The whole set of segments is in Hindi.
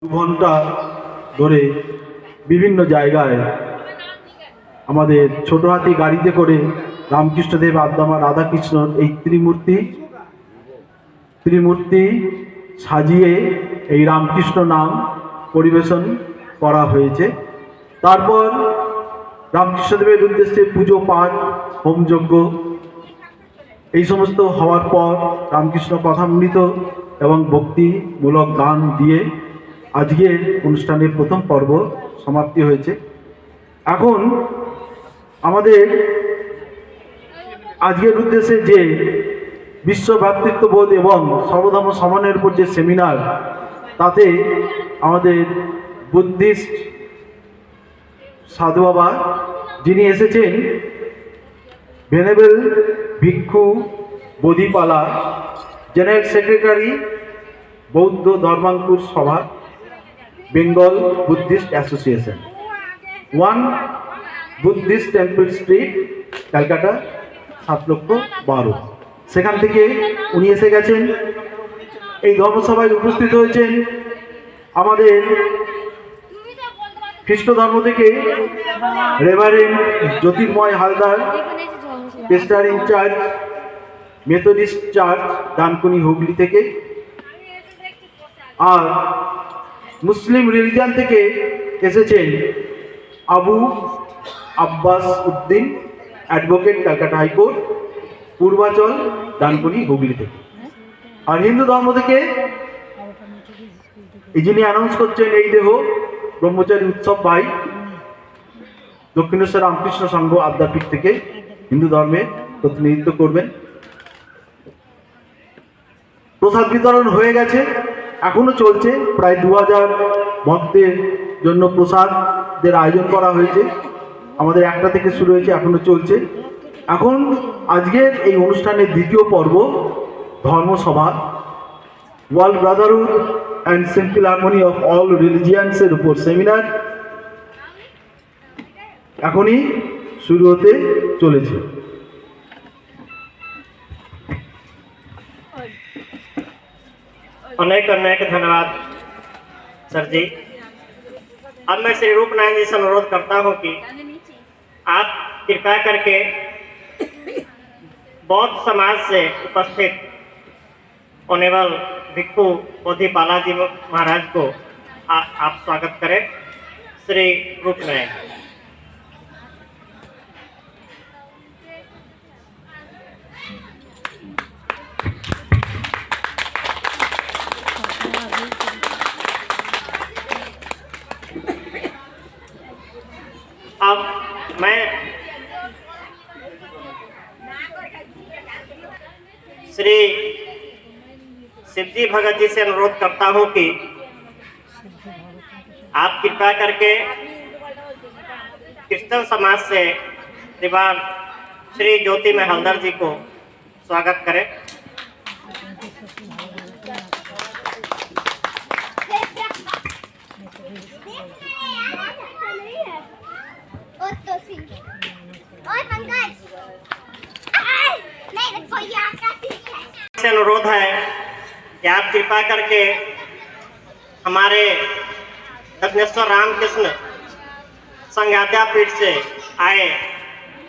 ঘন্টা ধরে বিভিন্ন জায়গায় আমাদের ছোট হাতি গাড়িতে করে রামকৃষ্ণদেব আদ্দামা রাধাকৃষ্ণর এই ত্রিমূর্তি সাজিয়ে এই রামকৃষ্ণ নাম পরিবেশন করা হয়েছে। তারপর রামকৃষ্ণদেবের উদ্দেশ্যে পুজো পাঠ হোমযজ্ঞ এই সমস্ত হওয়ার পর রামকৃষ্ণ কথামৃত এবং ভক্তিমূলক গান দিয়ে আজকের অনুষ্ঠানের প্রথম পর্ব সমাপ্তি হয়েছে। এখন আমাদের আজকের উদ্দেশ্যে যে বিশ্ব ভ্রাতৃত্ববোধ এবং সর্বধর্ম সমানের উপর যে সেমিনার, তাতে আমাদের বুদ্ধিস্ট সাধু বাবা যিনি এসেছেন, ভেনেবেল ভিক্ষু বোধিপালা, জেনারেল সেক্রেটারি বৌদ্ধ ধর্মাঙ্কুর সভা, Bengal Buddhist association, 1 Buddhist temple street, Calcutta 7,12,000। সেখান থেকে উনি এসে গেছেন। এই ধর্মসভায় উপস্থিত হয়েছেন আমাদের খ্রিস্ট ধর্ম থেকে reverend Jyotirmoy Haldar, pastor in charge Methodist church Dankuni Hooghly থেকে, আর মুসলিম রিলিজিয়ান থেকে এসেছেন Abu Abbas Uddin, advocate, Calcutta high court, Purbachal Dankuni Hooghly থেকে। আর হিন্দু ধর্ম থেকে এই যিনি অ্যানাউন্স করছেন, এই দেহ ব্রহ্মচারী উৎসব ভাই, দক্ষিণেশ্বর রামকৃষ্ণ সংঘ আদ্যাপীঠ থেকে হিন্দু ধর্মে প্রতিনিধিত্ব করবেন। প্রসাদ বিতরণ হয়ে গেছে, এখনো চলছে। প্রায় 2000 ভক্তের জন্য প্রসাদের আয়োজন করা হয়েছে। আমাদের 1টা থেকে শুরু হয়েছে, এখনো চলছে। এখন আজকের এই অনুষ্ঠানের দ্বিতীয় পর্ব ধর্মসভা, world brotherhood and simple harmony of all রিলিজিয়ান্সের উপর সেমিনার এখনই শুরু হতে চলেছে। अनेक अनेक धन्यवाद सर जी। अब मैं श्री रूप नारायण जी से अनुरोध करता हूं कि आप कृपया करके बौद्ध समाज से उपस्थित ऑनेबल भिक्षु बोधिपाला जी महाराज को आप स्वागत करें। श्री रूप नारायण। अब मैं श्री शिवजी भगत जी से अनुरोध करता हूं कि आप कृपया करके क्रिश्चियन समाज से दीवान श्री ज्योतिर्मय हलदर जी को स्वागत करें। से अनुरोध है कि आप कृपा करके हमारे दक्षिणेश्वर रामकृष्ण संघ आद्यापीठ से आए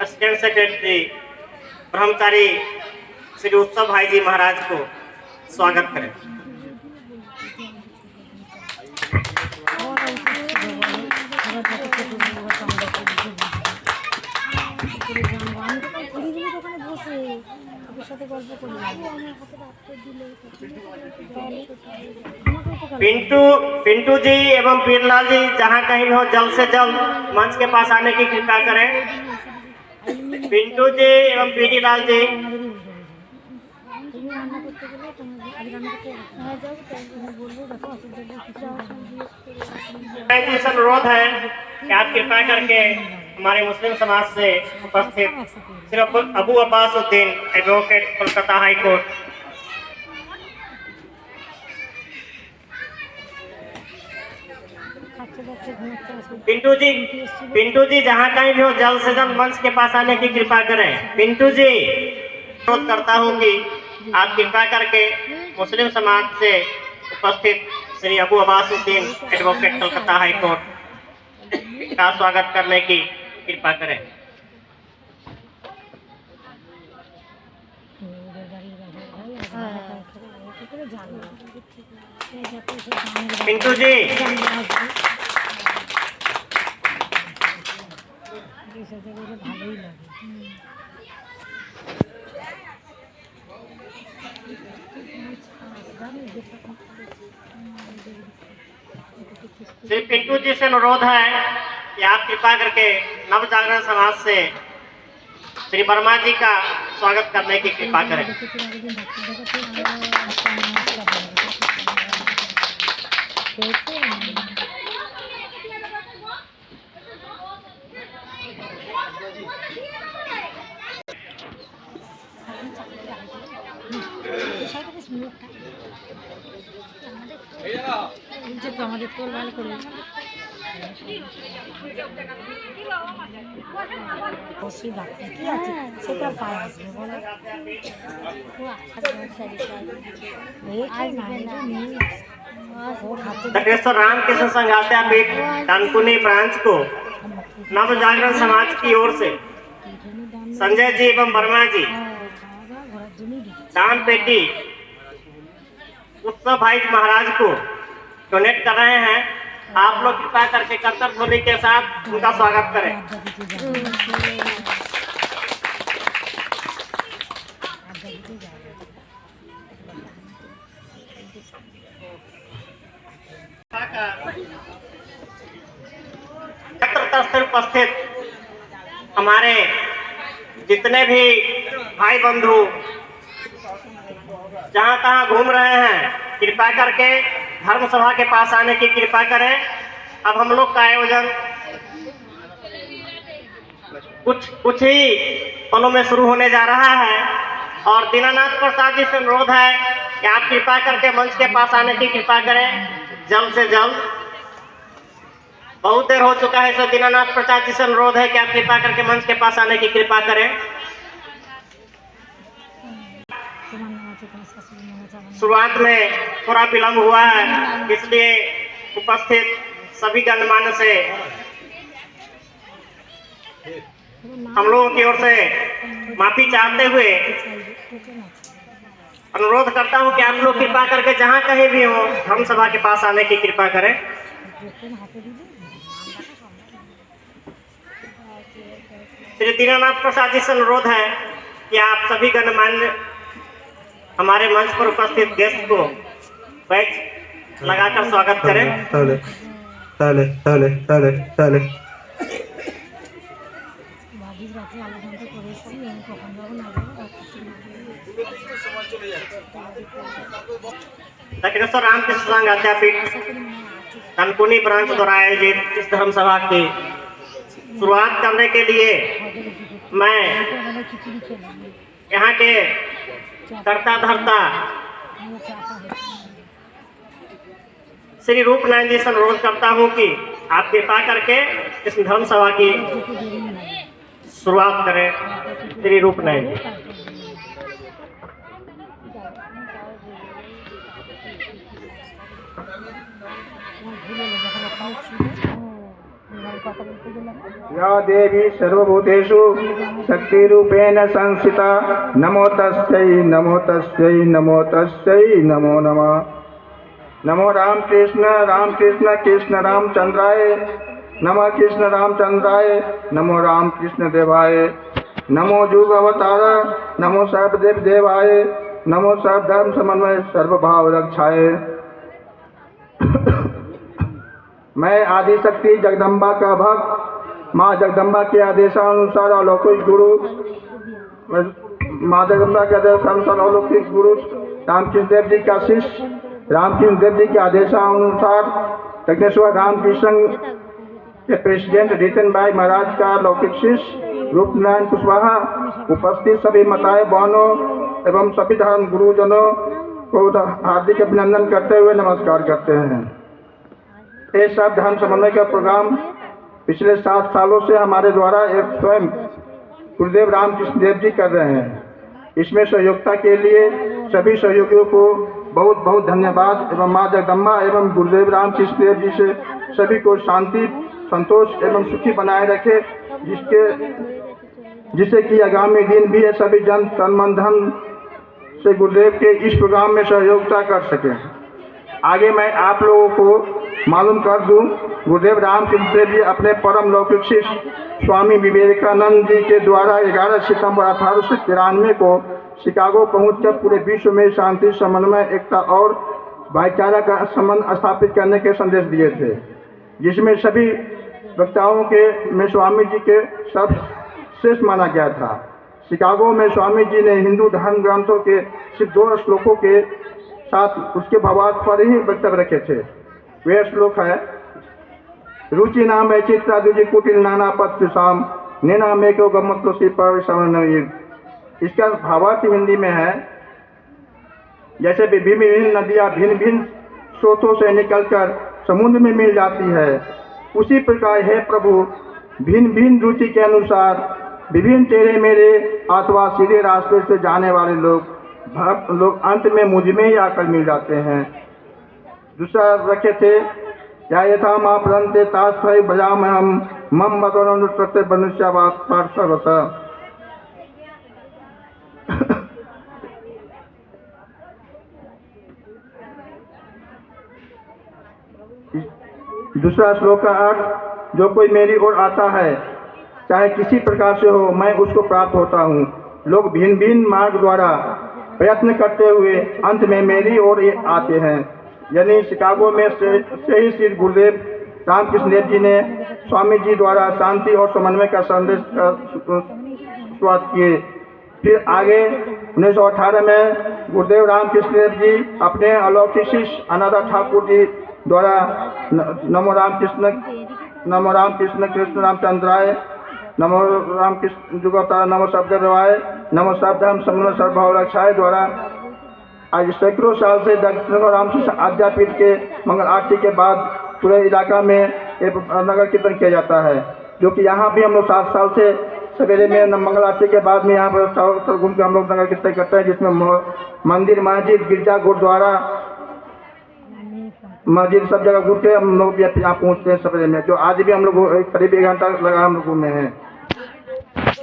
असिस्टेंट सेक्रेटरी ब्रह्मचारी श्री उत्सव भाई जी महाराज को स्वागत करें। पिंटू जी एवं पीरलाल जी जहां कहीं भी हो जल्द से जल्द मंच के पास आने की कृपा करें। पिंटू जी एवं पीरीलाल जी। अनुरोध है कि आप कृपा करके हमारे मुस्लिम समाज से उपस्थित Shri Abu Abbas Uddin, advocate, Kolkata High Court. Pintu ji जहां कहीं भी हो जल्द से जल्द मंच के पास आने की कृपा करें। पिंटू जी, अनुरोध करता हूं कि आप कृपा करके मुस्लिम समाज से उपस्थित Shri Abu Abbasuddin advocate Calcutta High Court का स्वागत करने की कृपा करें। पिंटू जी, श्री पिंटू जी से अनुरोध है कि आप कृपा करके नव जागरण समाज से श्री वर्मा जी का स्वागत करने की कृपा करें। আমাদের তোর ভালো করে অসুবিধা কি আছে সেটা পায় আসবে বলো तटेश्वर रामकृष्ण संघात्या पीठ कानकुनी ब्रांच को नव जागरण समाज की ओर से संजय जी एवं वर्मा जी दान पेटी उत्सव भाई महाराज को डोनेट कर रहे हैं। आप लोग कृपा करके कर्तव्य ध्वनि के साथ उनका स्वागत करें। से उपस्थित हमारे जितने भी भाई बंधु जहाँ तहाँ घूम रहे हैं, कृपा करके धर्म सभा के पास आने की कृपा करें। अब हम लोग का आयोजन कुछ ही पलों में शुरू होने जा रहा है और दीनानाथ प्रसाद जी से अनुरोध है कि आप कृपा करके मंच के पास आने की कृपा करें जल्द से जल्द। बहुत देर हो चुका है, सर दीनानाथ प्रसाद जी से अनुरोध है कि आप कृपा करके मंच के पास आने की कृपा करें। शुरुआत में थोड़ा विलम्ब हुआ है, इसलिए उपस्थित सभी गणमान्य से हम लोगों की ओर से माफी चाहते हुए अनुरोध करता हूं कि आप लोग कृपा करके जहां कहीं भी हो धर्म सभा के पास आने की कृपा करें। श्री दीनानाथ प्रसाद जी से अनुरोध है कि आप सभी गणमान्य हमारे मंच पर उपस्थित गेस्ट को बैच लगाकर स्वागत करें। तटेश्वर रामकृष्ण संघ अध्यापीठ कानकुनी ब्रांच द्वारा आयोजित इस धर्म सभा की शुरुआत करने के लिए मैं यहाँ के करता धरता श्री रूपनारायण जी से अनुरोध करता हूँ कि आप कृपा करके इस धर्म सभा की शुरुआत करें। श्री रूपनारायण जी। या देवी सर्वभूतेषु शक्तिरूपेण संस्थिता नमो तस्यै नमो तस्यै नमो तस्यै नमो नमः। नमो रामकृष्ण कृष्ण रामचंद्राय नमः कृष्ण रामचंद्राय नमो रामकृष्ण देवाय नमो युग अवतार नमो सर्वदेव देवाय नमो सर्वधर्म समन्वय सर्वभाव रक्षाय। मैं आदिशक्ति जगदम्बा का भक्त माँ जगदम्बा के आदेशानुसार अलौकिक गुरु माँ जगदम्बा के आदेशानुसार अलौकिक गुरु रामकृष्ण देव जी का शिष्य रामकृष्ण देव जी के आदेशानुसार तज्ञेश्वर रामकृष्ण के प्रेसिडेंट रिटन भाई महाराज का लौकिक शिष्य रूपनारायण कुशवाहा उपस्थित सभी माताएं बहनों एवं सभी धर्म गुरुजनों को हार्दिक अभिनंदन करते हुए नमस्कार करते हैं। ये सब धर्म समन्वय का प्रोग्राम पिछले 7 सालों से हमारे द्वारा एक स्वयं गुरुदेव रामकृष्ण देव जी कर रहे हैं। इसमें सहयोगिता के लिए सभी सहयोगियों को बहुत बहुत धन्यवाद। एवं माँ जगदम्बा एवं गुरुदेव रामकृष्ण देव जी से सभी को शांति, संतोष एवं सुखी बनाए रखे, जिससे कि आगामी दिन भी ये सभी जन तन मन धन से गुरुदेव के इस प्रोग्राम में सहयोगिता कर सकें। आगे मैं आप लोगों को मालूम कर दूं, गुरुदेव रामकृष्ण देव जी अपने परम लौकिक शिष्य स्वामी विवेकानंद जी के द्वारा 11 सितंबर 1893 को शिकागो पहुंचकर पूरे विश्व में शांति, समन्वय, एकता और भाईचारा का संबंध स्थापित करने के संदेश दिए थे, जिसमें सभी वक्ताओं के में स्वामी जी के सर्वश्रेष्ठ माना गया था। शिकागो में स्वामी जी ने हिंदू धर्म ग्रंथों के सिर्फ 2 श्लोकों के साथ उसके भावार्थ पर ही वक्तव्य रखे थे। वे श्लोक है, रुचि नाम है चित्रा दुजी कुटिल नाना पद शाम नैना में क्यों गमत सी पर समन्वय। इसका भावार्थ हिंदी में है, जैसे विभिन्न नदियाँ भिन्न भिन्न स्रोतों से निकलकर समुद्र में मिल जाती है, उसी प्रकार है प्रभु भिन्न भिन्न रुचि के अनुसार विभिन्न तेरे मेरे अथवा सीधे रास्ते से जाने वाले लोग अंत में मुझ में ही आकर मिल जाते हैं। दूसरा रखे थे, या यथा माँ प्रंते तास्थ बजाम हम मम बतौर प्रत्यय मनुष्यवाद पार्श्वत। दूसरा श्लोक का अर्थ, जो कोई मेरी ओर आता है चाहे किसी प्रकार से हो, मैं उसको प्राप्त होता हूँ। लोग भिन्न भिन्न मार्ग द्वारा प्रयत्न करते हुए अंत में मेरी ओर आते हैं। यानी शिकागो में से ही श्री गुरुदेव रामकृष्ण देव जी ने स्वामी जी द्वारा शांति और समन्वय का संदेश का शुरुआत किए। फिर आगे 1918 में गुरुदेव रामकृष्ण देव जी अपने अलौकिक शिष्य अनादा ठाकुर जी द्वारा नमो रामकृष्ण कृष्ण रामचंद्राय, नमो रामकृष्ण जुगवतार, नमो शब्द रवाय, नमो शब्द हम समूह सर्वभाव रक्षाए द्वारा आज सैकड़ों साल से दक्षिण रामकृष्ण आद्यापीठ के मंगल आरती के बाद पूरे इलाका में एक नगर कीर्तन किया जाता है, जो कि यहाँ भी हम लोग 7 साल से सवेरे में मंगल आरती के बाद में यहाँ पर चारों तरफ घूम के हम लोग नगर कीर्तन करते हैं, जिसमें मंदिर, मस्जिद, गिरजा, गुरुद्वारा, मस्जिद सब जगह घूम के हम लोग भी यहाँ पहुँचते हैं सवेरे में, जो आज भी हम लोग करीब 1 घंटा लगा हम लोगों में है।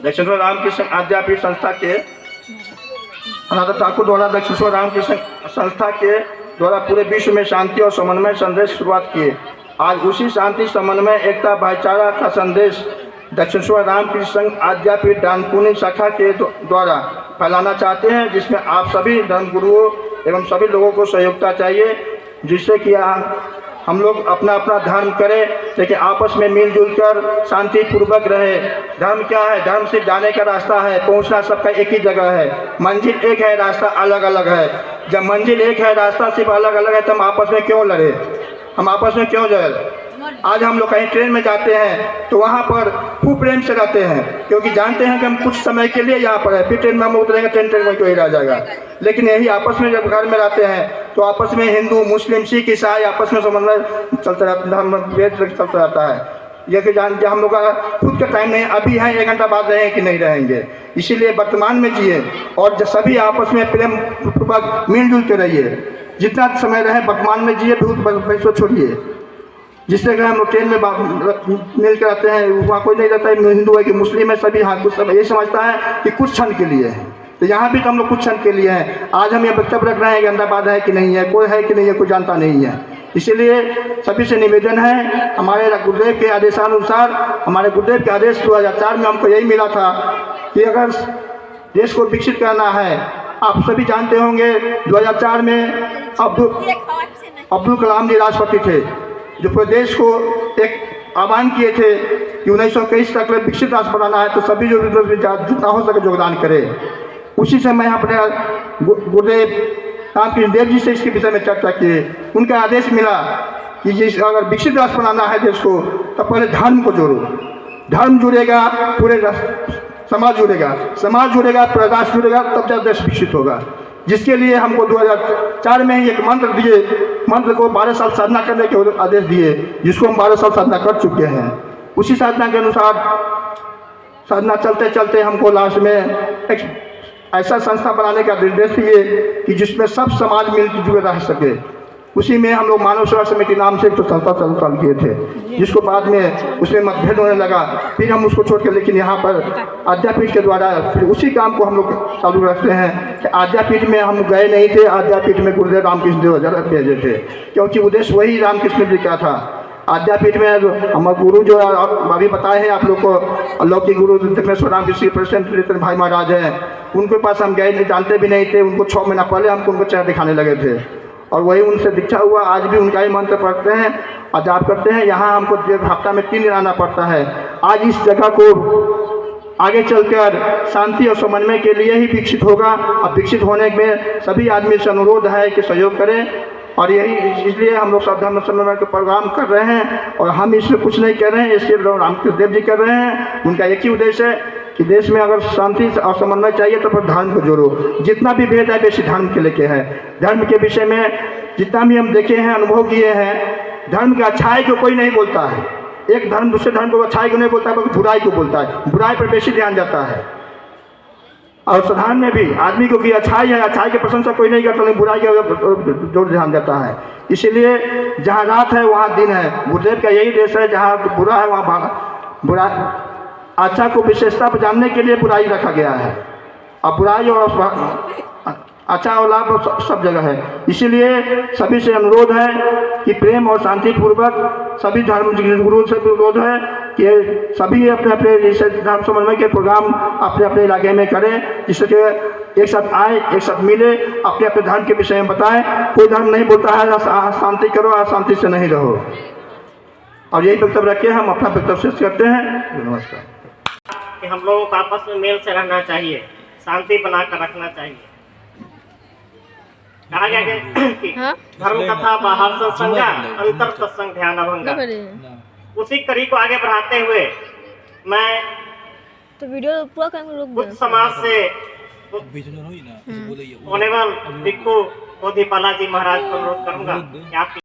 दक्षिणेश्वर रामकृष्ण आद्यापीठ संस्था के अनाथ ठाकुर द्वारा दक्षिणेश्वर रामकृष्ण संस्था के द्वारा पूरे विश्व में शांति और समन्वय संदेश शुरुआत किए। आज उसी शांति, समन्वय, एकता, भाईचारा का संदेश दक्षिणेश्वर रामकृष्ण संघ आद्यापीठ दानपुनी शाखा के द्वारा फैलाना चाहते हैं, जिसमें आप सभी धर्मगुरुओं एवं सभी लोगों को सहयोगिता चाहिए, जिससे कि हम लोग अपना अपना धर्म करें, लेकिन आपस में मिलजुल कर शांतिपूर्वक रहे। धर्म क्या है? धर्म सिर्फ जाने का रास्ता है, पहुंचना सबका एक ही जगह है। मंजिल एक है, रास्ता अलग अलग है। जब मंजिल एक है, रास्ता सिर्फ अलग अलग है, तो हम आपस में क्यों लड़े? हम आपस में क्यों लड़े? आज हम लोग कहीं ट्रेन में जाते हैं तो वहाँ पर खूब प्रेम से रहते हैं, क्योंकि जानते हैं कि हम कुछ समय के लिए यहाँ पर है, फिर ट्रेन में हम उतरेंगे, ट्रेन में क्यों ही रह जाएगा। लेकिन यही आपस में जब घर में रहते हैं तो आपस में हिंदू, मुस्लिम, सिख, ईसाई आपस में समन्वय चलता रहता, धर्म भेद चलता रहता है। ये कि जान हम लोग का खुद का टाइम नहीं, अभी है 1 घंटा बाद रहें कि नहीं रहेंगे, इसीलिए वर्तमान में जिए और सभी आपस में प्रेम पूर्वक मिलजुल के रहिए। जितना समय रहे वर्तमान में जिए, भविष्य छोड़िए। जिससे कि हम लोग ट्रेन में मिल कर आते हैं, वहाँ कोई नहीं रहता है, हिंदू है कि मुस्लिम है, सभी हाँ कुछ सब ये समझता है कि कुछ क्षण के लिए है। तो यहाँ भी तो हम लोग कुछ क्षण के लिए हैं। आज हम ये वक्तव्य रख रहे हैं कि अंदाबाद है कि नहीं है, कोई है कि नहीं है, कोई जानता नहीं है। इसीलिए सभी से निवेदन है, हमारे गुरुदेव के आदेशानुसार, हमारे गुरुदेव के आदेश 2004 में हमको यही मिला था कि अगर देश को विकसित करना है, आप सभी जानते होंगे 2004 में अब्दुल कलाम जी राष्ट्रपति थे, जो पूरे देश को एक आह्वान किए थे कि 1921 तक विकसित राष्ट्र बनाना है, तो सभी जो जितना हो सके योगदान करें। उसी समय यहाँ पर गुरुदेव रामकृष्ण देव जी से इसके विषय में चर्चा किए। उनका आदेश मिला कि जिस अगर विकसित राष्ट्र बनाना है देश को, तो पहले धर्म को जोड़ो। धर्म जुड़ेगा, पूरे समाज जुड़ेगा, समाज जुड़ेगा, पूरा राष्ट्र जुड़ेगा, तब जब देश विकसित होगा। जिसके लिए हमको 2004 में ही एक मंत्र दिए, मंत्र को 12 साल साधना करने के आदेश दिए, जिसको हम 12 साल साधना कर चुके हैं। उसी साधना के अनुसार साधना चलते चलते हमको लास्ट में ऐसा संस्था बनाने का निर्देश दिए कि जिसमें सब समाज मिलजुल रह सके। उसी में हम लोग मानव सेवा समिति नाम से एक तो संस्था चालू किए थे, जिसको बाद में उसमें मतभेद होने लगा, फिर हम उसको छोड़ के, लेकिन यहाँ पर आद्यापीठ के द्वारा फिर उसी काम को हम लोग चालू रखते हैं कि आद्यापीठ में हम गए नहीं थे, आद्यापीठ में गुरुदेव रामकृष्ण देव भेजे थे, क्योंकि उद्देश्य वही रामकृष्ण जी का था। आद्यापीठ में हमारे गुरु जो अभी बताए हैं आप लोग को, अलौकिक गुरु दक्षिणेश्वर रामकृष्ण प्रेसिडेंट भाई महाराज हैं, उनके पास हम गए नहीं, जानते भी नहीं थे उनको। 6 महीना पहले हमको उनको चेहरा दिखाने लगे थे और वही उनसे दीक्षा हुआ। आज भी उनका ही मंत्र पढ़ते हैं और जाप करते हैं। यहाँ हमको हफ्ता में 3 दिन आना पड़ता है। आज इस जगह को आगे चलकर शांति और समन्वय के लिए ही विकसित होगा, और विकसित होने में सभी आदमी से अनुरोध है कि सहयोग करें। और यही इसलिए हम लोग सब धर्म समन्वय के प्रोग्राम कर रहे हैं, और हम इसमें कुछ नहीं कर रहे हैं, इसलिए रामकृष्ण देव जी कर रहे हैं। उनका एक ही उद्देश्य है कि देश में अगर शांति और समन्वय चाहिए तो फिर धर्म को जोड़ो। जितना भी भेद है बेसी धर्म के लेके है। धर्म के विषय में जितना भी हम देखे हैं, अनुभव किए हैं, धर्म की अच्छाई को कोई नहीं बोलता है। एक धर्म दूसरे धर्म को अच्छाई को नहीं बोलता है, बल्कि बुराई को बोलता है। बुराई पर बेसी ध्यान जाता है। और साधारण में भी आदमी को कि अच्छाई है, अच्छाई की प्रशंसा कोई नहीं करता, लेकिन बुराई का जोर ध्यान जाता है। इसीलिए जहाँ रात है वहाँ दिन है। गुरुदेव का यही देश है, जहाँ बुरा है वहाँ बुरा, अच्छा को विशेषता पर जानने के लिए बुराई रखा गया है, और बुराई और अच्छा और लाभ सब जगह है। इसीलिए सभी से अनुरोध है कि प्रेम और शांति पूर्वक सभी धर्म गुरु से अनुरोध है कि सभी अपने अपने जैसे धर्म समन्वय के प्रोग्राम अपने अपने इलाके में करें, जिससे कि एक साथ आए, एक साथ मिले, अपने अपने धर्म के विषय में बताएं। कोई धर्म नहीं बोलता है शांति करो, अशांति से नहीं रहो। और यही वक्तव्य रख के हम अपना वक्तव्य शेष करते हैं। नमस्कार। कि हम लोगों को आपस में मेल से रहना चाहिए, शांति बनाकर रखना चाहिए। कहा गया कि धर्म कथा बाहर सत्संगा, अंतर सत्संग ध्यान भंगा। उसी कड़ी को आगे बढ़ाते हुए मैं तो वीडियो पूरा करके रोक बुद्ध समाज से होने वाले भिक्खु बोधिपाला जी महाराज को अनुरोध करूंगा कि आप